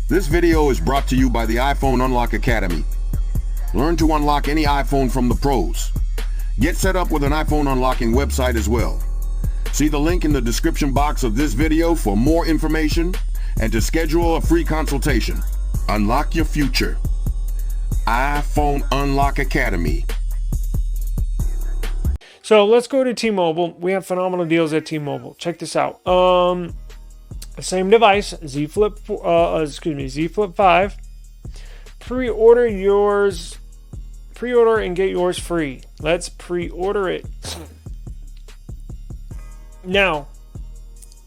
This video is brought to you by the iPhone Unlock Academy. Learn to unlock any iPhone from the pros. Get set up with an iPhone unlocking website as well. See the link in the description box of this video for more information and to schedule a free consultation. Unlock your future. iPhone Unlock Academy. So let's go to T-Mobile. We have phenomenal deals at T-Mobile. Check this out. Same device, Z Flip 5. Pre-order and get yours free. Let's pre-order it. Now,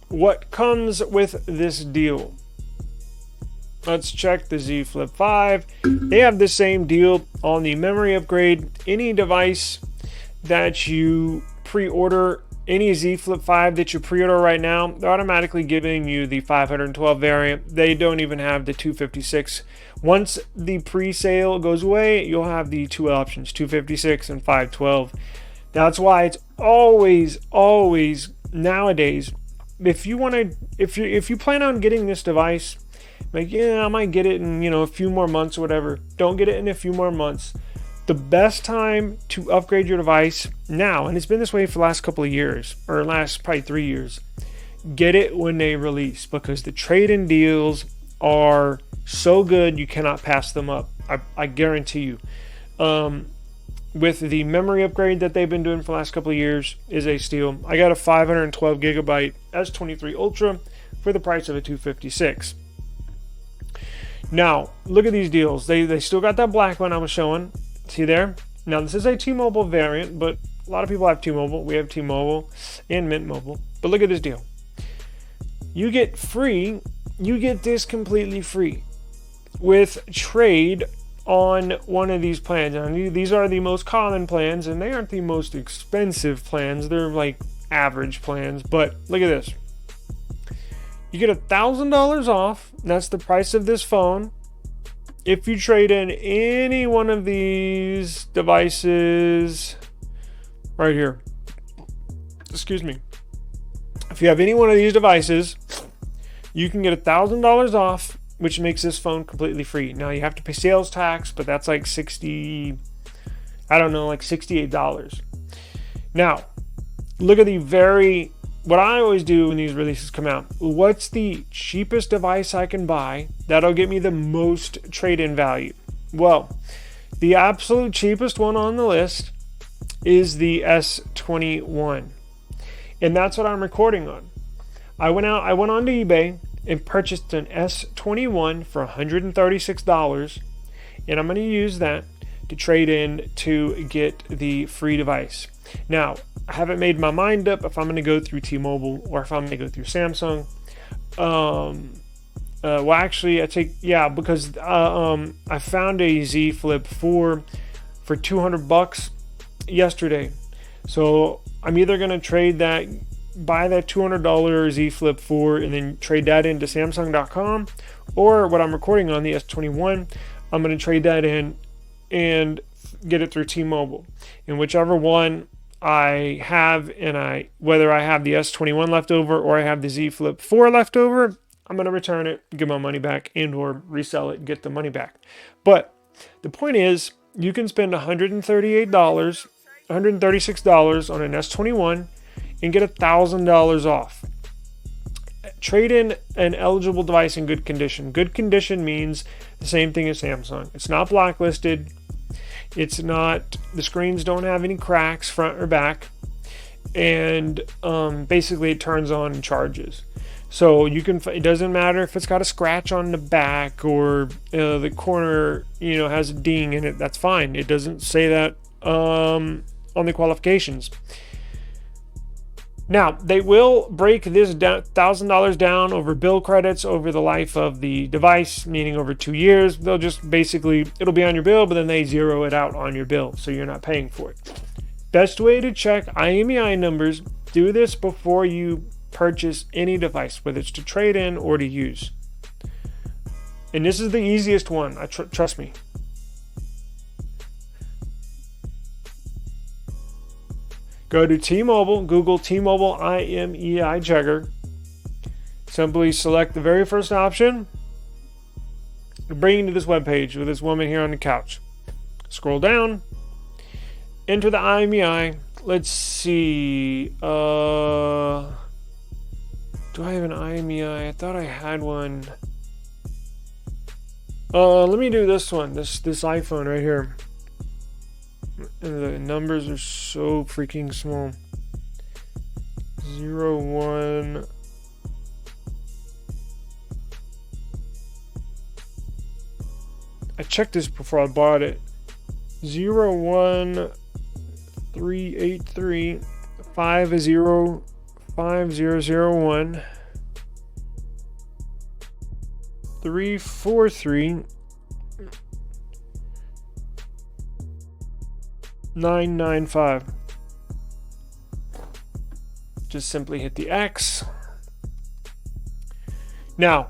what comes with this deal? Let's check the Z Flip 5. They have the same deal on the memory upgrade. Any device that you pre-order, any Z Flip 5 that you pre-order right now, they're automatically giving you the 512 variant. They don't even have the 256. Once the pre-sale goes away, you'll have the two options, 256 and 512. That's why it's always nowadays, if you plan on getting this device, like, yeah, I might get it in, a few more months or whatever. Don't get it in a few more months. The best time to upgrade your device now, and it's been this way for the last couple of years, or last probably 3 years, get it when they release, because the trade-in deals are so good you cannot pass them up. I guarantee you. With the memory upgrade that they've been doing for the last couple of years is a steal. I got a 512 gigabyte S23 Ultra for the price of a 256. Now, look at these deals. They still got that black one I was showing. See there? Now, this is a T-Mobile variant, but a lot of people have T-Mobile. We have T-Mobile and Mint Mobile. But look at this deal. You get this completely free with trade on one of these plans. And these are the most common plans, and they aren't the most expensive plans. They're like average plans. But look at this. You get $1,000 off. That's the price of this phone. If you trade in any one of these devices right here, excuse me, if you have any one of these devices, you can get $1,000 off, which makes this phone completely free. Now you have to pay sales tax, but that's like $68. Now, look at what I always do when these releases come out. What's the cheapest device I can buy that'll get me the most trade-in value? Well, the absolute cheapest one on the list is the S21. And that's what I'm recording on. I went onto eBay and purchased an S21 for $136. And I'm going to use that to trade in to get the free device. Now, I haven't made my mind up if I'm going to go through T-Mobile or if I'm going to go through Samsung. Because I found a Z Flip 4 for $200 yesterday. So I'm either going to buy that $200 Z Flip 4 and then trade that into Samsung.com, or what I'm recording on, the S21, I'm going to trade that in and get it through T-Mobile. And whichever one I have, whether I have the S21 left over or I have the Z Flip 4 left over, I'm going to return it, get my money back, and or resell it and get the money back. But the point is, you can spend $136 on an S21 and get $1,000 off. Trade in an eligible device in good condition. Good condition means the same thing as Samsung. It's not blacklisted. The screens don't have any cracks front or back, and basically it turns on and charges. So it doesn't matter if it's got a scratch on the back or the corner has a ding in it. That's fine. It doesn't say that on the qualifications. Now, they will break this $1,000 down over bill credits over the life of the device, meaning over 2 years. They'll just it'll be on your bill, but then they zero it out on your bill, so you're not paying for it. Best way to check IMEI numbers, do this before you purchase any device, whether it's to trade in or to use. And this is the easiest one, trust me. Go to T-Mobile, Google T-Mobile IMEI checker. Simply select the very first option. bring you to this webpage with this woman here on the couch. Scroll down, enter the IMEI. Let's see. Do I have an IMEI? I thought I had one. Let me do this one. This iPhone right here. And the numbers are so freaking small. 01. I checked this before I bought it. 01383 505001 343 995. Just simply hit the X. Now,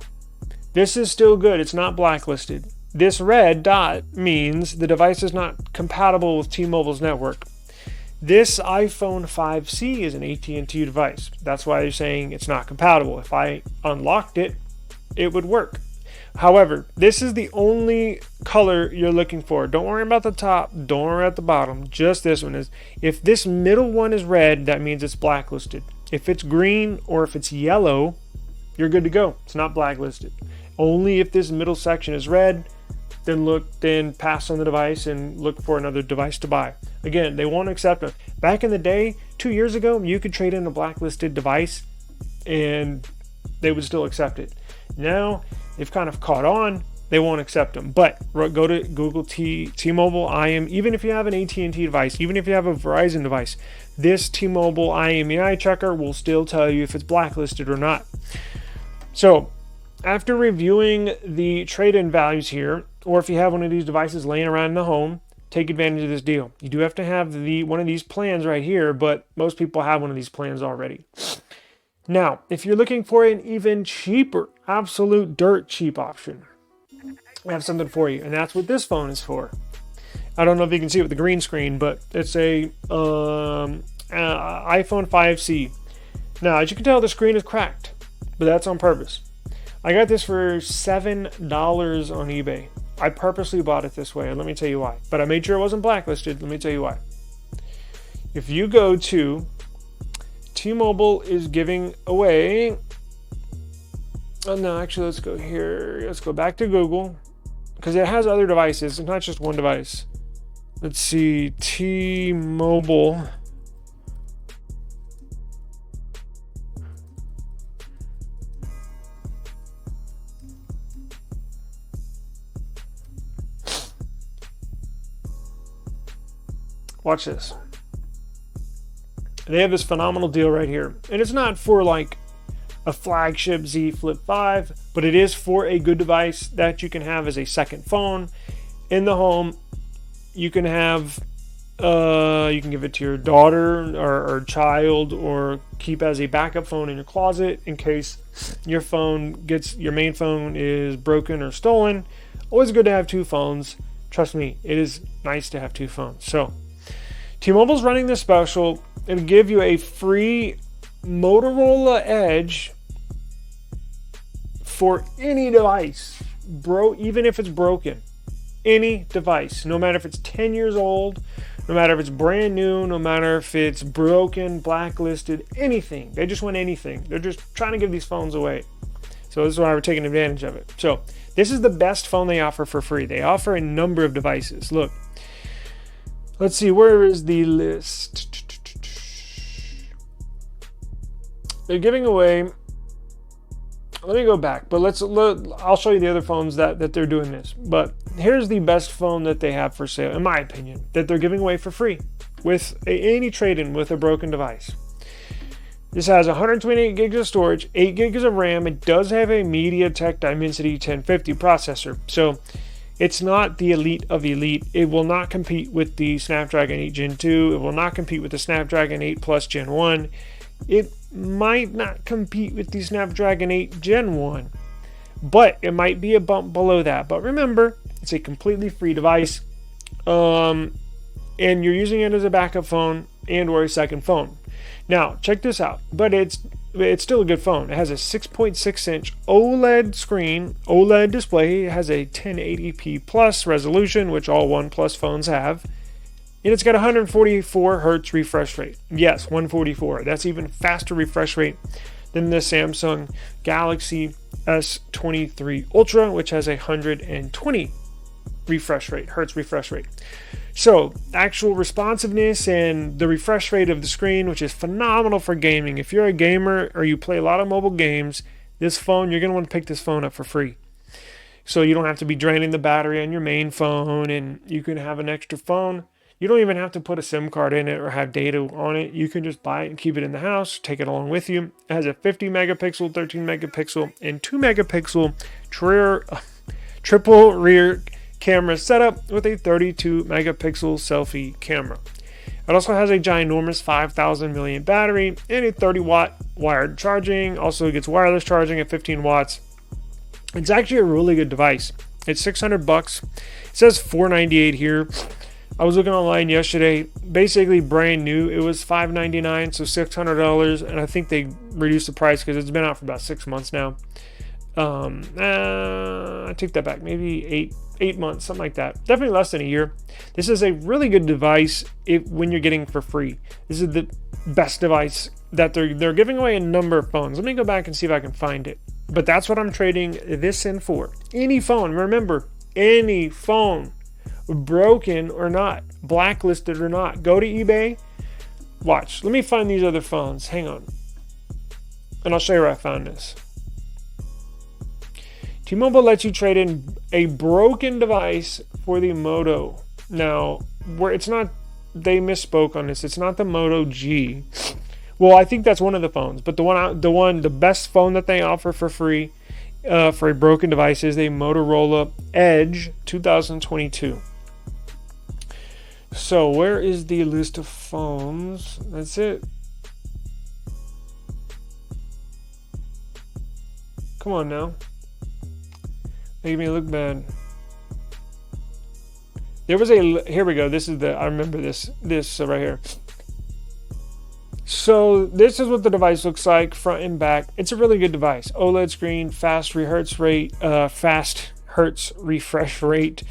this is still good. It's not blacklisted. This red dot means the device is not compatible with T-Mobile's network. This iPhone 5C is an AT&T device. That's why they're saying it's not compatible. If I unlocked it, it would work. However, this is the only color you're looking for. Don't worry about the top. Don't worry about the bottom. Just this one is. If this middle one is red, that means it's blacklisted. If it's green or if it's yellow, you're good to go. It's not blacklisted. Only if this middle section is red, then pass on the device and look for another device to buy. Again, they won't accept them. Back in the day, 2 years ago, you could trade in a blacklisted device and they would still accept it. Now, they've kind of caught on. They won't accept them. But go to Google T-Mobile even if you have an AT&T device, even if you have a Verizon device, this T-Mobile IMEI checker will still tell you if it's blacklisted or not. So, after reviewing the trade-in values here, or if you have one of these devices laying around in the home, take advantage of this deal. You do have to have one of these plans right here, but most people have one of these plans already. Now, if you're looking for an even cheaper, absolute dirt cheap option, I have something for you, and that's what this phone is for. I don't know if you can see it with the green screen, but it's a iPhone 5C. Now, as you can tell, the screen is cracked, but that's on purpose. I got this for $7 on eBay. I purposely bought it this way, and let me tell you why. But I made sure it wasn't blacklisted. Let me tell you why. If you go to T-Mobile is giving away... Oh, no, actually, let's go here. Let's go back to Google, because it has other devices. It's not just one device. Let's see. T-Mobile... Watch this. They have this phenomenal deal right here. And it's not for like a flagship Z Flip 5, but it is for a good device that you can have as a second phone in the home. You can have, you can give it to your daughter or child, or keep as a backup phone in your closet in case your main phone is broken or stolen. Always good to have two phones. Trust me, it is nice to have two phones. So, T-Mobile's running this special. It'll give you a free Motorola Edge for any device, even if it's broken. Any device, no matter if it's 10 years old, no matter if it's brand new, no matter if it's broken, blacklisted, anything. They just want anything. They're just trying to give these phones away. So this is why we're taking advantage of it. So this is the best phone they offer for free. They offer a number of devices. Look. Let's see, where is the list? They're giving away, let me go back, but I'll show you the other phones that they're doing this. But here's the best phone that they have for sale, in my opinion, that they're giving away for free with any trade-in with a broken device. This has 128 gigs of storage, 8 gigs of RAM. It does have a MediaTek Dimensity 1050 processor. So it's not the elite of elite. It will not compete with the Snapdragon 8 Gen 2. It will not compete with the Snapdragon 8 Plus Gen 1. It might not compete with the Snapdragon 8 Gen 1. But it might be a bump below that. But remember, it's a completely free device. And you're using it as a backup phone and or a second phone. Now, check this out. But it's it's still a good phone. It has a 6.6-inch OLED screen, OLED display. It has a 1080p plus resolution, which all OnePlus phones have. And it's got 144 hertz refresh rate. Yes, 144. That's even faster refresh rate than the Samsung Galaxy S23 Ultra, which has a 120 hertz refresh rate. So, actual responsiveness and the refresh rate of the screen, which is phenomenal for gaming. If you're a gamer or you play a lot of mobile games, this phone, you're going to want to pick this phone up for free. So you don't have to be draining the battery on your main phone, and you can have an extra phone. You don't even have to put a SIM card in it or have data on it. You can just buy it and keep it in the house, take it along with you. It has a 50 megapixel, 13 megapixel, and 2 megapixel triple rear camera setup with a 32 megapixel selfie camera. It also has a ginormous 5,000 milliamp battery and a 30 watt wired charging. Also gets wireless charging at 15 watts. It's actually a really good device. It's $600. It says $498 here. I was looking online yesterday. Basically brand new. It was $599, so $600, and I think they reduced the price because it's been out for about 6 months now. I take that back. Maybe eight months, something like that. Definitely less than a year. This is a really good device when you're getting for free. This is the best device that they're giving away a number of phones. Let me go back and see if I can find it. But that's what I'm trading this in for. Any phone. Remember, any phone, broken or not, blacklisted or not. Go to eBay. Watch. Let me find these other phones. Hang on. And I'll show you where I found this. T-Mobile lets you trade in a broken device for the Moto. Now, where it's not, they misspoke on this. It's not the Moto G. Well, I think that's one of the phones, but the best phone that they offer for free for a broken device is a Motorola Edge 2022. So, where is the list of phones? That's it. Come on now. Making me look bad. There was here we go. This is I remember this right here. So this is what the device looks like front and back. It's a really good device. OLED screen, fast hertz refresh rate.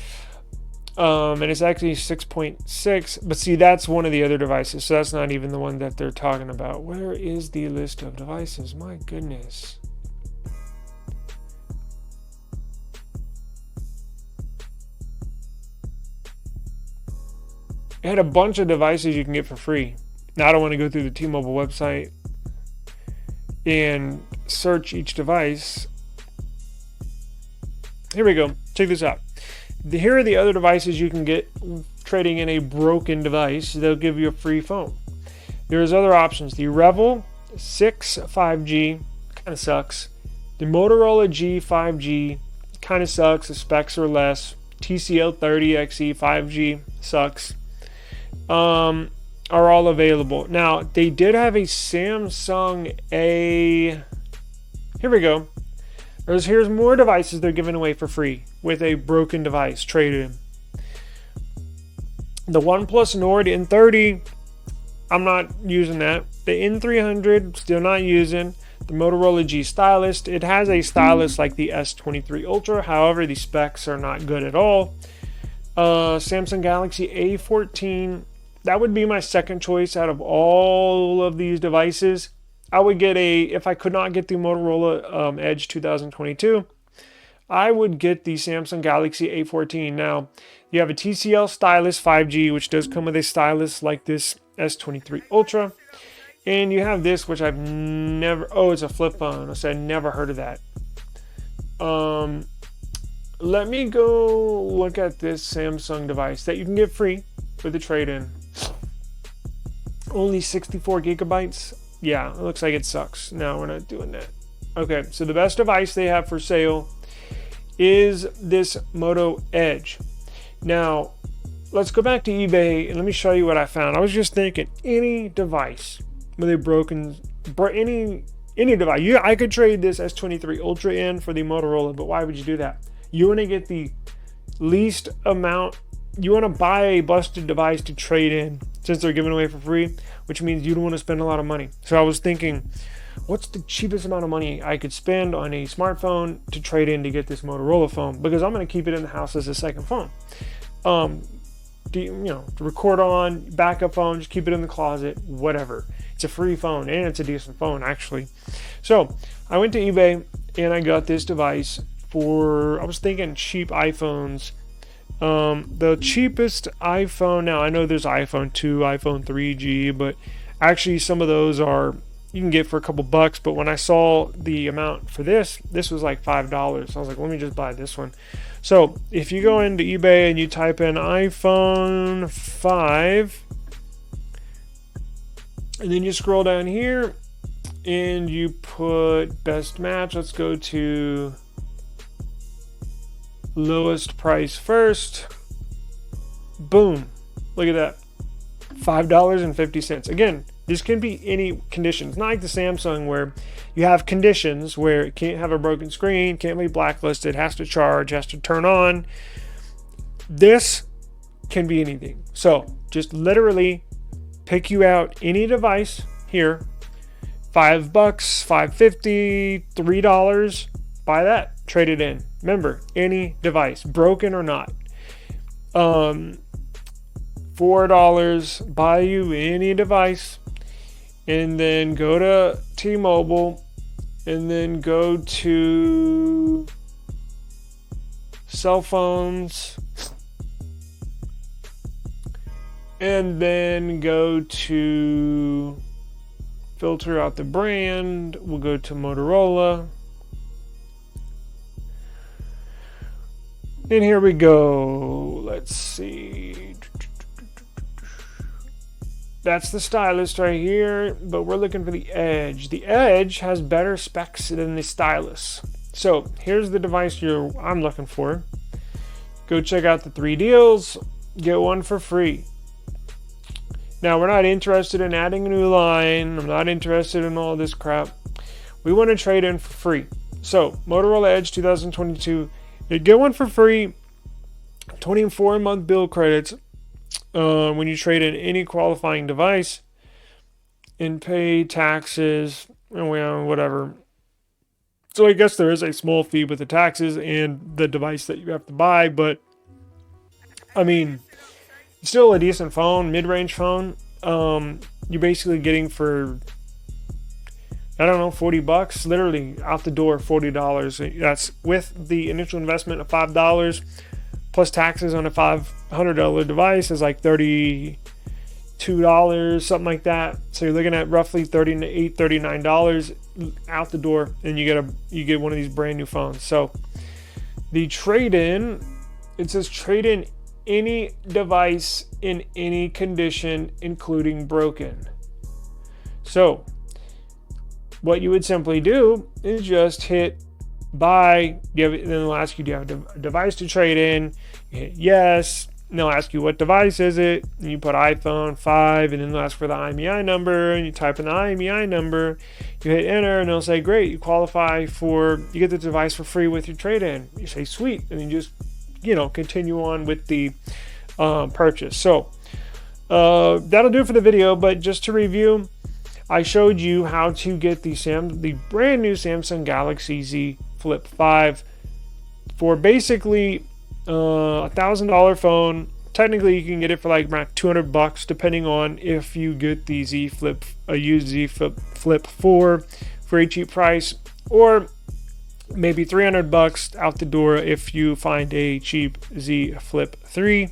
And it's actually 6.6, but see, that's one of the other devices, so that's not even the one that they're talking about. Where is the list of devices? My goodness. It had a bunch of devices you can get for free. Now, I don't want to go through the T-Mobile website and search each device. Here we go. Check this out. Here are the other devices you can get trading in a broken device. They'll give you a free phone. There's other options. The Revel 6 5G kind of sucks. The Motorola G 5G kind of sucks. The specs are less. TCL 30XE 5G sucks. Are all available. Now, they did have a Samsung A. Here we go. Here's more devices they're giving away for free with a broken device trade-in. The OnePlus Nord N30, I'm not using that. The N300, still not using. The Motorola G Stylus, it has a stylus like the S23 Ultra. However, the specs are not good at all. Samsung Galaxy A14, that would be my second choice out of all of these devices. I would get if I could not get the Motorola Edge 2022, I would get the Samsung Galaxy A14. Now, you have a TCL Stylus 5G, which does come with a stylus like this S23 Ultra. And you have this, which I've never, it's a flip phone. So I never heard of that. Let me go look at this Samsung device that you can get free for the trade-in. Only 64 gigabytes. Yeah, it looks like it sucks. No, we're not doing that. Okay, so the best device they have for sale is this Moto Edge. Now, let's go back to eBay and let me show you what I found. I was just thinking, any device with a broken, any device. I could trade this S23 Ultra in for the Motorola, but why would you do that? You want to get the least amount. You want to buy a busted device to trade in since they're giving away for free, which means you don't want to spend a lot of money. So I was thinking, what's the cheapest amount of money I could spend on a smartphone to trade in to get this Motorola phone, because I'm going to keep it in the house as a second phone. To record on, backup phone, just keep it in the closet, whatever. It's a free phone, and it's a decent phone, actually. So I went to eBay, and I got this device for, I was thinking cheap iPhones. The cheapest iPhone, now I know there's iPhone 2, iPhone 3G, but actually some of those are, you can get for a couple bucks, but when I saw the amount for this was like $5. So I was like, let me just buy this one. So if you go into eBay and you type in iPhone 5, and then you scroll down here and you put best match, let's go to lowest price first. Boom, look at that, $5.50. Again, this can be any conditions, not like the Samsung where you have conditions where it can't have a broken screen, can't be blacklisted, has to charge, has to turn on. This can be anything. So just literally pick you out any device here, $5, $5.50, $3, buy that, trade it in. Remember, any device, broken or not. $4, buy you any device, and then go to T-Mobile, and then go to cell phones, and then go to filter out the brand. We'll go to Motorola. And here we go. Let's see. That's the stylus right here, but we're looking for the Edge. The Edge has better specs than the stylus. So here's the device I'm looking for. Go check out the 3 deals. Get one for free. Now, we're not interested in adding a new line. I'm not interested in all this crap. We want to trade in for free. So Motorola Edge 2022. You get one for free, 24-month bill credits when you trade in any qualifying device, and pay taxes, whatever. So I guess there is a small fee with the taxes and the device that you have to buy, but I mean, it's still a decent phone, mid-range phone. You're basically getting for, I don't know, $40, literally out the door, $40. That's with the initial investment of $5 plus taxes on a $500 device is like $32, something like that. So you're looking at roughly $38, $39 out the door, and you get one of these brand new phones. So the trade-in, it says trade in any device in any condition, including broken. So what you would simply do is just hit buy. Then they'll ask you, do you have a device to trade in? You hit yes. And they'll ask you what device is it, and you put iPhone 5, and then they'll ask for the IMEI number, and you type in the IMEI number, you hit enter, and they'll say, great, you qualify for, you get the device for free with your trade-in. You say, sweet, and then you just, continue on with the purchase. So that'll do it for the video, but just to review, I showed you how to get the brand new Samsung Galaxy Z Flip 5 for basically $1,000 phone. Technically, you can get it for like around $200, depending on if you get the Z Flip, a used Z Flip 4 for a cheap price, or maybe $300 out the door if you find a cheap Z Flip 3,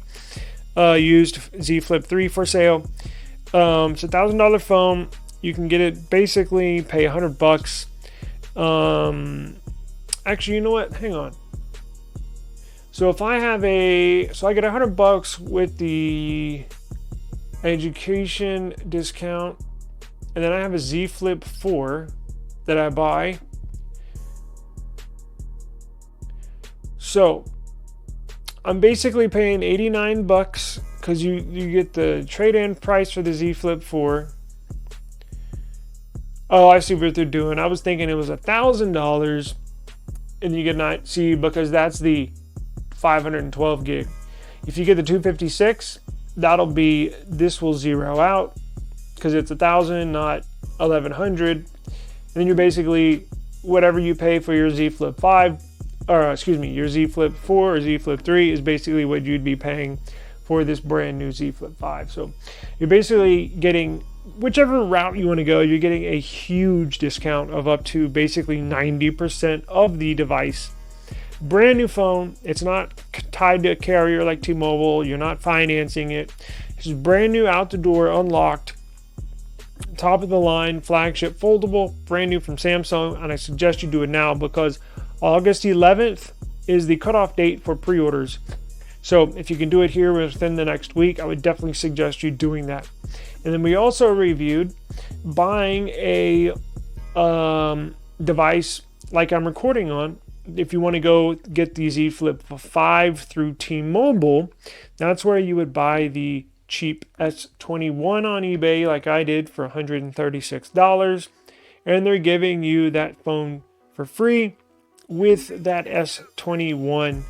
used Z Flip 3 for sale. It's $1,000 phone. You can get it, basically pay $100. Actually, you know what? Hang on. So if I have I get $100 with the education discount, and then I have a Z Flip 4 that I buy. So I'm basically paying $89 because you get the trade-in price for the Z Flip 4. Oh, I see what they're doing. I was thinking it was $1,000, and you get not see because that's the 512 gig. If you get the 256, this will zero out because it's 1,000, not 1,100. then you're basically whatever you pay for your Z Flip 5, or excuse me, your Z Flip 4 or Z Flip 3 is basically what you'd be paying for this brand new Z Flip 5. So you're basically getting, whichever route you want to go, you're getting a huge discount of up to basically 90% of the device. Brand new phone. It's not tied to a carrier like T-Mobile. You're not financing it. It's brand new, out the door, unlocked, top of the line, flagship, foldable, brand new from Samsung. And I suggest you do it now because August 11th is the cutoff date for pre-orders. So if you can do it here within the next week, I would definitely suggest you doing that. And then we also reviewed buying a device like I'm recording on. If you want to go get the Z Flip 5 through T-Mobile, that's where you would buy the cheap S21 on eBay like I did for $136. And they're giving you that phone for free with that S21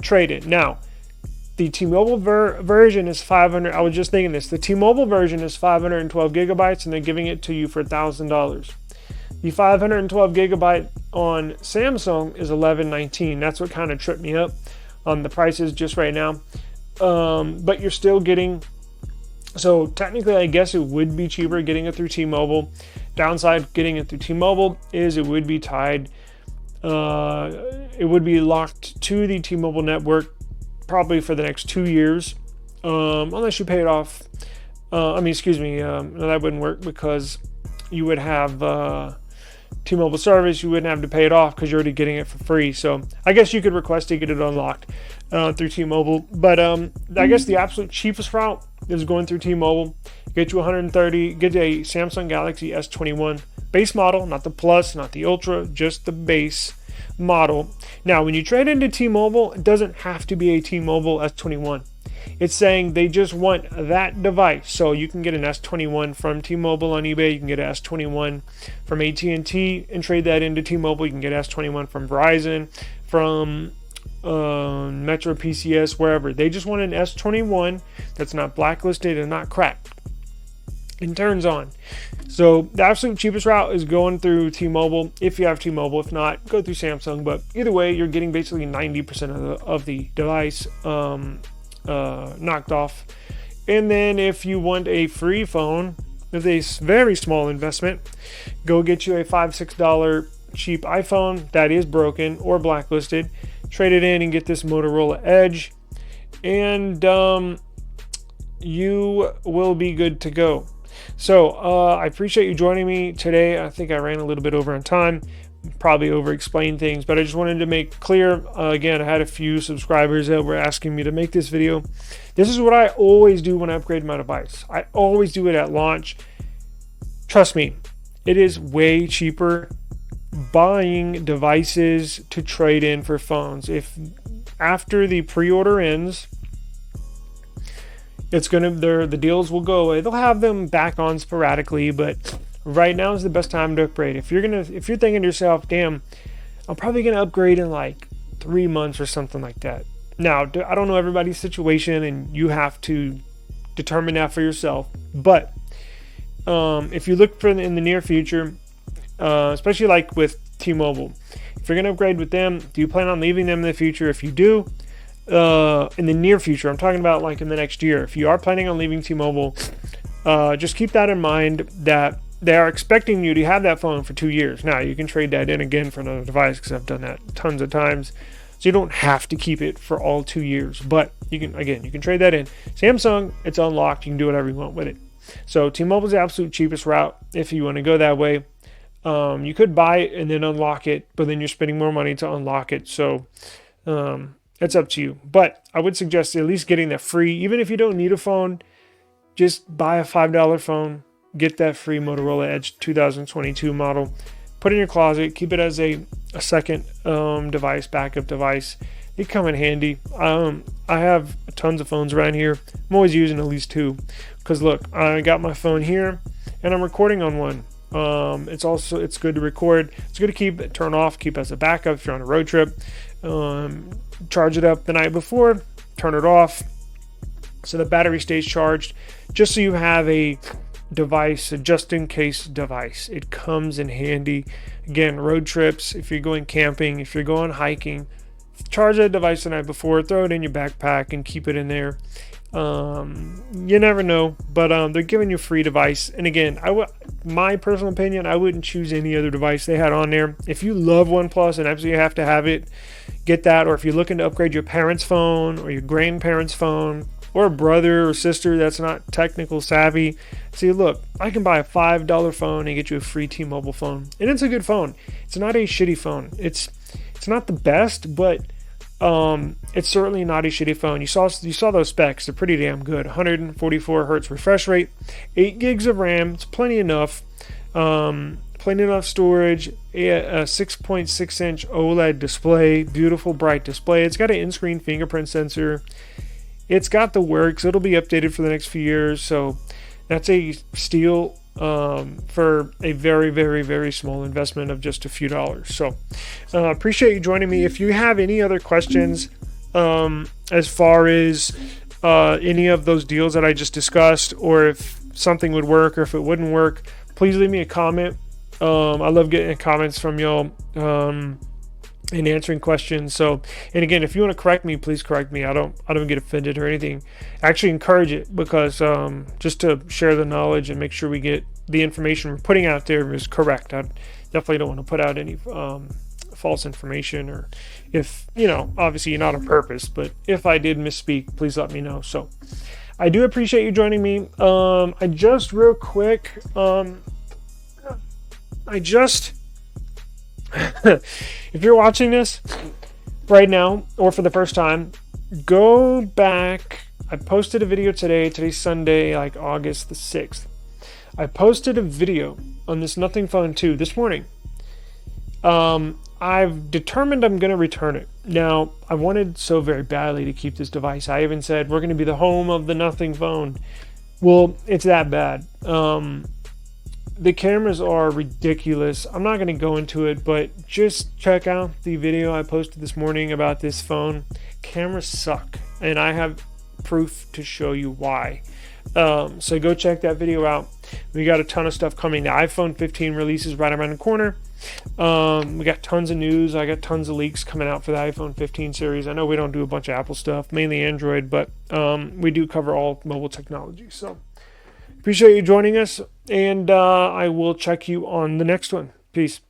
trade-in. Now, the T-Mobile version is 500. I was just thinking this. The T-Mobile version is 512 gigabytes, and they're giving it to you for $1,000. The 512 gigabyte on Samsung is $1,119. That's what kind of tripped me up on the prices just right now. But you're still getting. So technically, I guess it would be cheaper getting it through T-Mobile. Downside getting it through T-Mobile is it would be tied. It would be locked to the T-Mobile network probably for the next 2 years, unless you pay it off. No, that wouldn't work because you would have T-Mobile service. You wouldn't have to pay it off because you're already getting it for free. So I guess you could request to get it unlocked through T-Mobile. But I guess the absolute cheapest route is going through T-Mobile. Get you 130. Get a Samsung Galaxy S21 base model, not the Plus, not the Ultra, just the base model. Now, when you trade into T-Mobile, it doesn't have to be a T-Mobile S21. It's saying they just want that device. So you can get an S21 from T-Mobile on eBay. You can get an S21 from at&t and trade that into T-Mobile. You can get an S21 from Verizon, from Metro PCS, wherever. They just want an S21 that's not blacklisted and not cracked and turns on. So the absolute cheapest route is going through T-Mobile if you have T-Mobile. If not, go through Samsung. But either way, you're getting basically 90% of the device knocked off. And then if you want a free phone with a very small investment, go get you a $5-6 cheap iPhone that is broken or blacklisted. Trade it in and get this Motorola Edge, and you will be good to go. So I appreciate you joining me today. I think I ran a little bit over on time, probably over explained things, but I just wanted to make clear. Again, I had a few subscribers that were asking me to make this video. This is what I always do when I upgrade my device. I always do it at launch. Trust me, it is way cheaper buying devices to trade in for phones. If after the pre-order ends, the deals will go away. They'll have them back on sporadically, but right now is the best time to upgrade. If you're thinking to yourself, damn, I'm probably gonna upgrade in like 3 months or something like that. Now, I don't know everybody's situation, and you have to determine that for yourself. But if you look for in the near future, especially like with T-Mobile, if you're gonna upgrade with them, do you plan on leaving them in the future? If you do, in the near future, I'm talking about like in the next year, if you are planning on leaving T-Mobile, just keep that in mind, that they are expecting you to have that phone for 2 years. Now, you can trade that in again for another device, because I've done that tons of times. So you don't have to keep it for all 2 years, but you can trade that in. Samsung, it's unlocked. You can do whatever you want with it. So T-Mobile is the absolute cheapest route if you want to go that way. You could buy it and then unlock it, but then you're spending more money to unlock it. So it's up to you. But I would suggest at least getting that free. Even if you don't need a phone, just buy a $5 phone. Get that free Motorola Edge 2022 model. Put it in your closet. Keep it as a second device, backup device. They come in handy. I have tons of phones around here. I'm always using at least 2. Because look, I got my phone here, and I'm recording on one. It's good to record. It's good to turn off, keep as a backup if you're on a road trip. Charge it up the night before, turn it off so the battery stays charged, just so you have a device, a just-in-case device. It comes in handy. Again, road trips, if you're going camping, if you're going hiking, charge that device the night before, throw it in your backpack and keep it in there. You never know, but they're giving you a free device. And again, my personal opinion, I wouldn't choose any other device they had on there. If you love OnePlus and absolutely have to have it, get that. Or if you're looking to upgrade your parents' phone or your grandparents' phone, or a brother or sister that's not technical savvy, see, look, I can buy a $5 phone and get you a free T-Mobile phone, and it's a good phone. It's not a shitty phone. It's not the best, but it's certainly not a shitty phone. You saw those specs. They're pretty damn good. 144 hertz refresh rate, 8 gigs of RAM. It's plenty enough. Plenty enough storage. A 6.6 inch OLED display. Beautiful bright display. It's got an in-screen fingerprint sensor. It's got the works. It'll be updated for the next few years. So that's a steal for a very, very, very small investment of just a few dollars. So appreciate you joining me. If you have any other questions as far as any of those deals that I just discussed, or if something would work or if it wouldn't work, please leave me a comment. I love getting comments from y'all and answering questions. So, and again, if you want to correct me, please correct me. I don't get offended or anything. Actually encourage it, because just to share the knowledge and make sure we get the information we're putting out there is correct. I definitely don't want to put out any false information, or if, obviously not on purpose, but if I did misspeak, please let me know. So I do appreciate you joining me. I just real quick, if you're watching this right now or for the first time, go back. I posted a video today. Today's Sunday, like August the 6th. I posted a video on this Nothing Phone 2 this morning. I've determined I'm going to return it. Now, I wanted so very badly to keep this device. I even said we're going to be the home of the Nothing Phone. Well, it's that bad. The cameras are ridiculous. I'm not going to go into it, but just check out the video I posted this morning about this phone. Cameras suck, and I have proof to show you why. So go check that video out. We got a ton of stuff coming. The iPhone 15 release is right around the corner. We got tons of news. I got tons of leaks coming out for the iPhone 15 series. I know we don't do a bunch of Apple stuff, mainly Android, but we do cover all mobile technology. So appreciate you joining us, and I will check you on the next one. Peace.